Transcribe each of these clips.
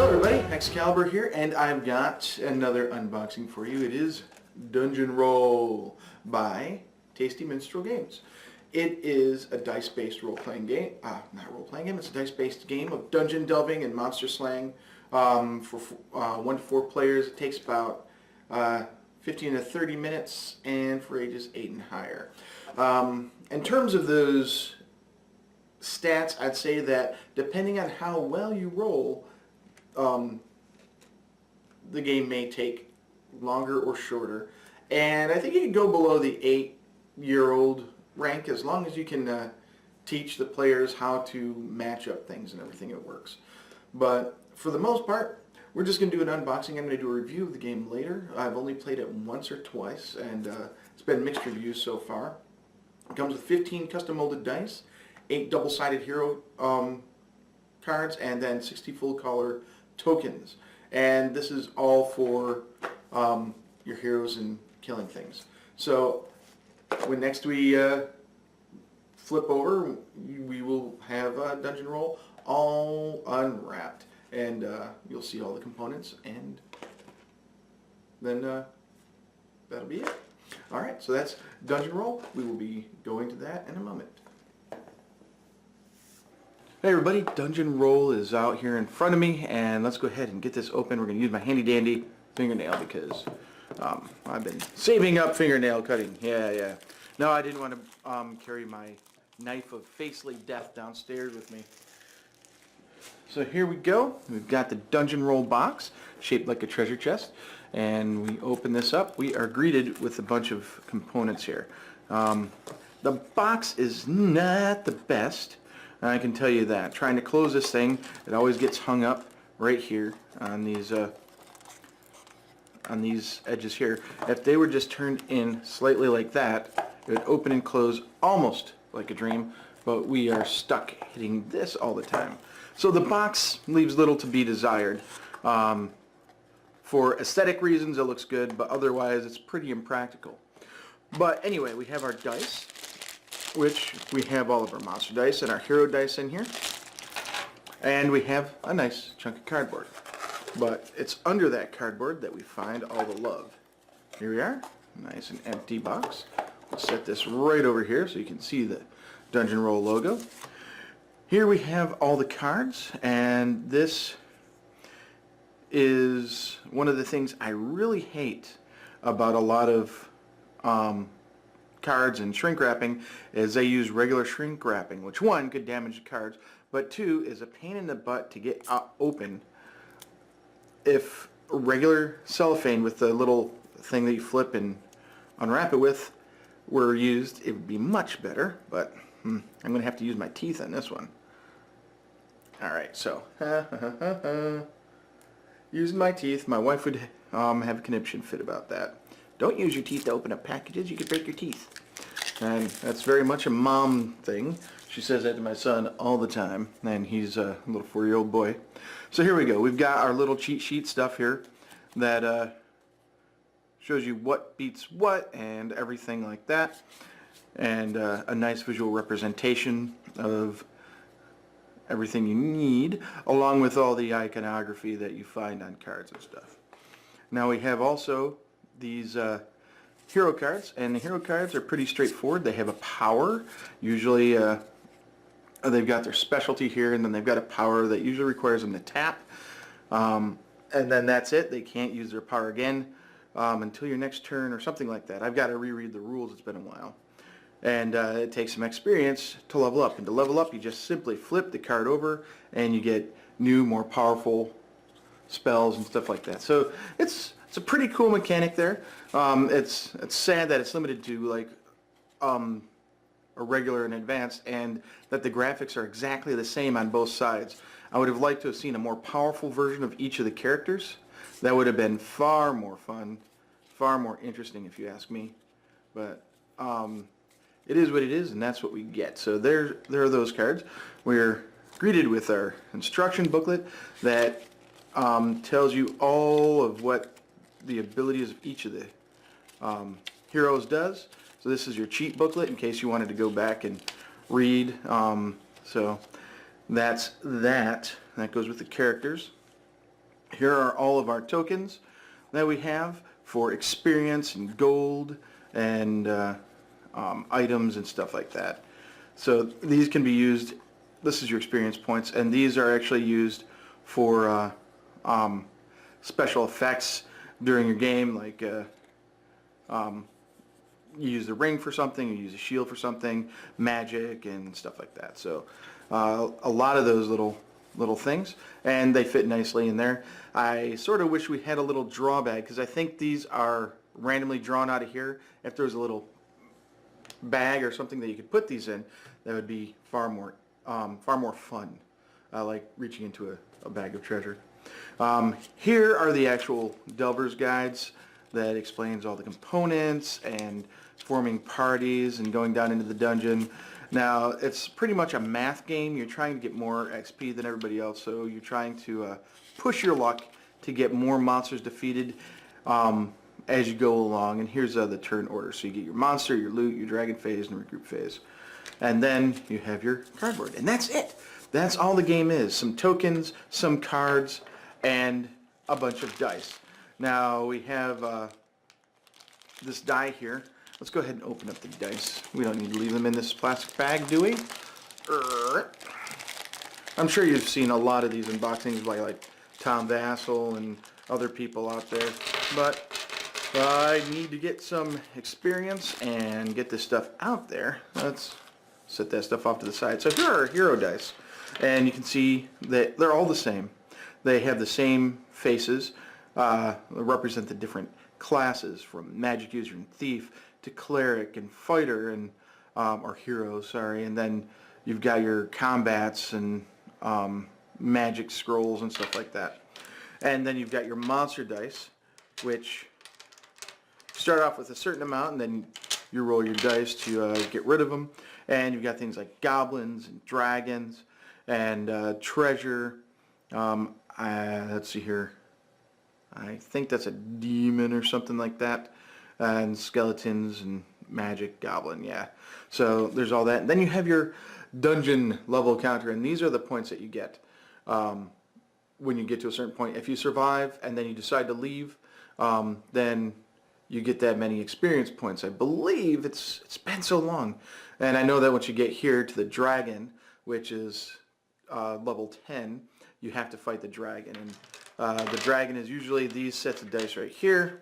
Hello everybody, Excalibur here, and I've got another unboxing for you. It is Dungeon Roll by Tasty Minstrel Games. It is a dice-based role-playing game, not role-playing game, it's a dice-based game of dungeon delving and monster slaying for 1 to 4 players. It takes about 15 to 30 minutes, and for ages 8 and higher. In terms of those stats, I'd say that depending on how well you roll, the game may take longer or shorter, and I think you can go below the 8-year-old rank as long as you can teach the players how to match up things and everything. It works. But for the most part, we're just going to do an unboxing. I'm going to do a review of the game later. I've only played it once or twice, and it's been mixed reviews so far. It comes with 15 custom molded dice, 8 double-sided hero cards, and then 60 full color tokens. And this is all for your heroes and killing things. So when next we flip over, we will have Dungeon Roll all unwrapped, and you'll see all the components, and then that'll be it. Alright, so that's Dungeon Roll. We will be going to that in a moment. Hey everybody, Dungeon Roll is out here in front of me, and let's go ahead and get this open. We're going to use my handy dandy fingernail because I've been saving up fingernail cutting. Yeah. No, I didn't want to carry my knife of facely death downstairs with me. So here we go. We've got the Dungeon Roll box shaped like a treasure chest, and we open this up. We are greeted with a bunch of components here. The box is not the best, I can tell you that. Trying to close this thing, it always gets hung up right here on these edges here. If they were just turned in slightly like that, it would open and close almost like a dream, but we are stuck hitting this all the time. So the box leaves little to be desired. For aesthetic reasons it looks good, but otherwise it's pretty impractical. But anyway, we have our dice, which we have all of our monster dice and our hero dice in here, and we have a nice chunk of cardboard. But it's under that cardboard that we find all the love. Here we are, nice and empty box. We'll set this right over here so you can see the Dungeon Roll logo. Here we have all the cards, and this is one of the things I really hate about a lot of cards and shrink wrapping is they use regular shrink wrapping, which one could damage the cards, but two is a pain in the butt to get open. If regular cellophane with the little thing that you flip and unwrap it with were used, it would be much better, but I'm going to have to use my teeth on this one. Alright, so using my teeth. My wife would have a conniption fit about that. Don't use your teeth to open up packages, you could break your teeth. And that's very much a mom thing. She says that to my son all the time, and he's a little 4-year-old boy. So here we go. We've got our little cheat sheet stuff here that shows you what beats what and everything like that. And a nice visual representation of everything you need, along with all the iconography that you find on cards and stuff. Now we have also these hero cards, and the hero cards are pretty straightforward. They have a power. Usually they've got their specialty here, and then they've got a power that usually requires them to tap, and then that's it. They can't use their power again until your next turn or something like that. I've got to reread the rules. It's been a while. And it takes some experience to level up. And to level up, you just simply flip the card over and you get new, more powerful spells and stuff like that. So it's a pretty cool mechanic there. It's sad that it's limited to like a regular and advanced, and that the graphics are exactly the same on both sides. I would have liked to have seen a more powerful version of each of the characters. That would have been far more fun, far more interesting if you ask me. But it is what it is, and that's what we get. So there are those cards. We're greeted with our instruction booklet that tells you all of what the abilities of each of the heroes does. So this is your cheat booklet in case you wanted to go back and read. So that's that. That goes with the characters. Here are all of our tokens that we have for experience and gold and items and stuff like that. So these can be used, this is your experience points, and these are actually used for special effects during your game, like you use the ring for something, you use a shield for something, magic and stuff like that. So a lot of those little things, and they fit nicely in there. I sort of wish we had a little draw bag, because I think these are randomly drawn out of here. If there was a little bag or something that you could put these in, that would be far more fun. I like reaching into a bag of treasure. Here are the actual Delver's guides that explains all the components and forming parties and going down into the dungeon. Now, it's pretty much a math game. You're trying to get more XP than everybody else, so you're trying to push your luck to get more monsters defeated as you go along. And here's the turn order. So you get your monster, your loot, your dragon phase, and regroup phase. And then you have your cardboard. And that's it. That's all the game is. Some tokens, some cards, and a bunch of dice. Now we have this die here. Let's go ahead and open up the dice. We don't need to leave them in this plastic bag, do we? I'm sure you've seen a lot of these unboxings by like Tom Vassell and other people out there, but I need to get some experience and get this stuff out there. Let's set that stuff off to the side. So here are hero dice, and you can see that they're all the same. They have the same faces, represent the different classes, from magic user and thief to cleric and fighter and or hero, sorry. And then you've got your combats and magic scrolls and stuff like that. And then you've got your monster dice, which start off with a certain amount, and then you roll your dice to get rid of them. And you've got things like goblins and dragons and treasure. Let's see here. I think that's a demon or something like that. And skeletons and magic, goblin, yeah. So there's all that. And then you have your dungeon level counter, and these are the points that you get when you get to a certain point. If you survive and then you decide to leave, then you get that many experience points. I believe it's been so long. And I know that once you get here to the dragon, which is level 10, you have to fight the dragon. And the dragon is usually these sets of dice right here,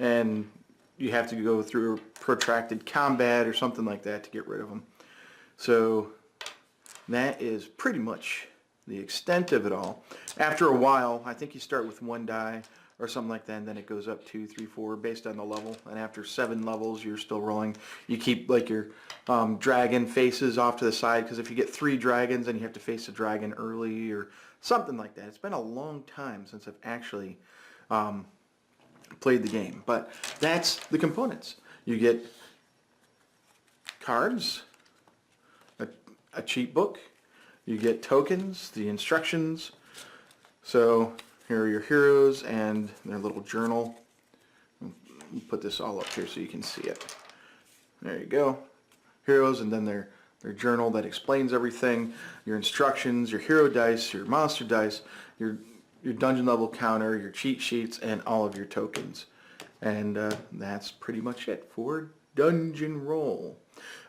and you have to go through protracted combat or something like that to get rid of them. So that is pretty much the extent of it all. After a while, I think you start with one die or something like that, and then it goes up 2, 3, 4 based on the level. And after 7 levels, you're still rolling. You keep like your dragon faces off to the side, because if you get 3 dragons, then you have to face a dragon early or something like that. It's been a long time since I've actually played the game, but that's the components. You get cards, a cheat book, you get tokens, the instructions. So here are your heroes and their little journal. I'll put this all up here so you can see it. There you go. Heroes, and then their journal that explains everything, your instructions, your hero dice, your monster dice, your dungeon level counter, your cheat sheets, and all of your tokens. And that's pretty much it for Dungeon Roll.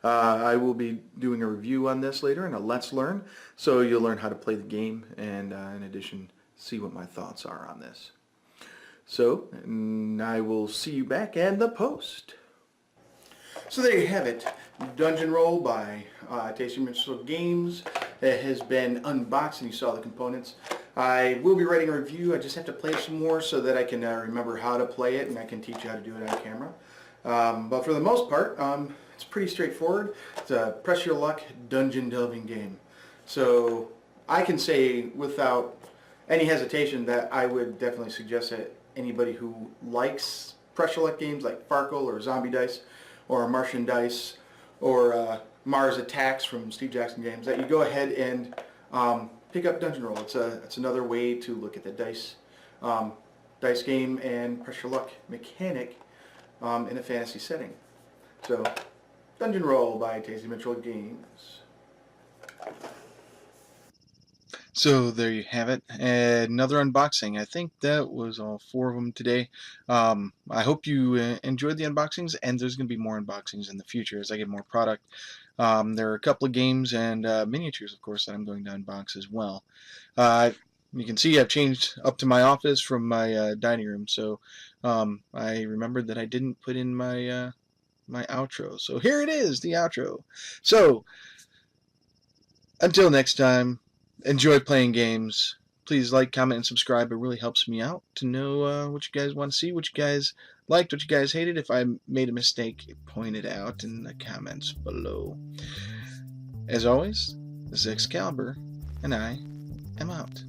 I will be doing a review on this later and a Let's Learn, so you'll learn how to play the game, and in addition, see what my thoughts are on this. So, I will see you back at the post. So there you have it, Dungeon Roll by Tasty Minstrel Games. It has been unboxed and you saw the components. I will be writing a review. I just have to play some more so that I can remember how to play it, and I can teach you how to do it on camera. But for the most part, it's pretty straightforward. It's a press your luck dungeon delving game. So I can say without any hesitation that I would definitely suggest that anybody who likes press your luck games like Farkle or Zombie Dice or Martian Dice or Mars Attacks from Steve Jackson Games, that you go ahead and pick up Dungeon Roll. It's another way to look at the dice game and press your luck mechanic in a fantasy setting. So, Dungeon Roll by Tasty Minstrel Games. So there you have it. Another unboxing. I think that was all 4 of them today. I hope you enjoyed the unboxings, and there's going to be more unboxings in the future as I get more product. There are a couple of games and miniatures, of course, that I'm going to unbox as well. Uh, you can see I've changed up to my office from my dining room, so I remembered that I didn't put in my outro. So here it is, the outro. So until next time, enjoy playing games. Please like, comment, and subscribe. It really helps me out to know what you guys want to see, what you guys liked, what you guys hated. If I made a mistake, point it out in the comments below. As always, this is Excalibur, and I am out.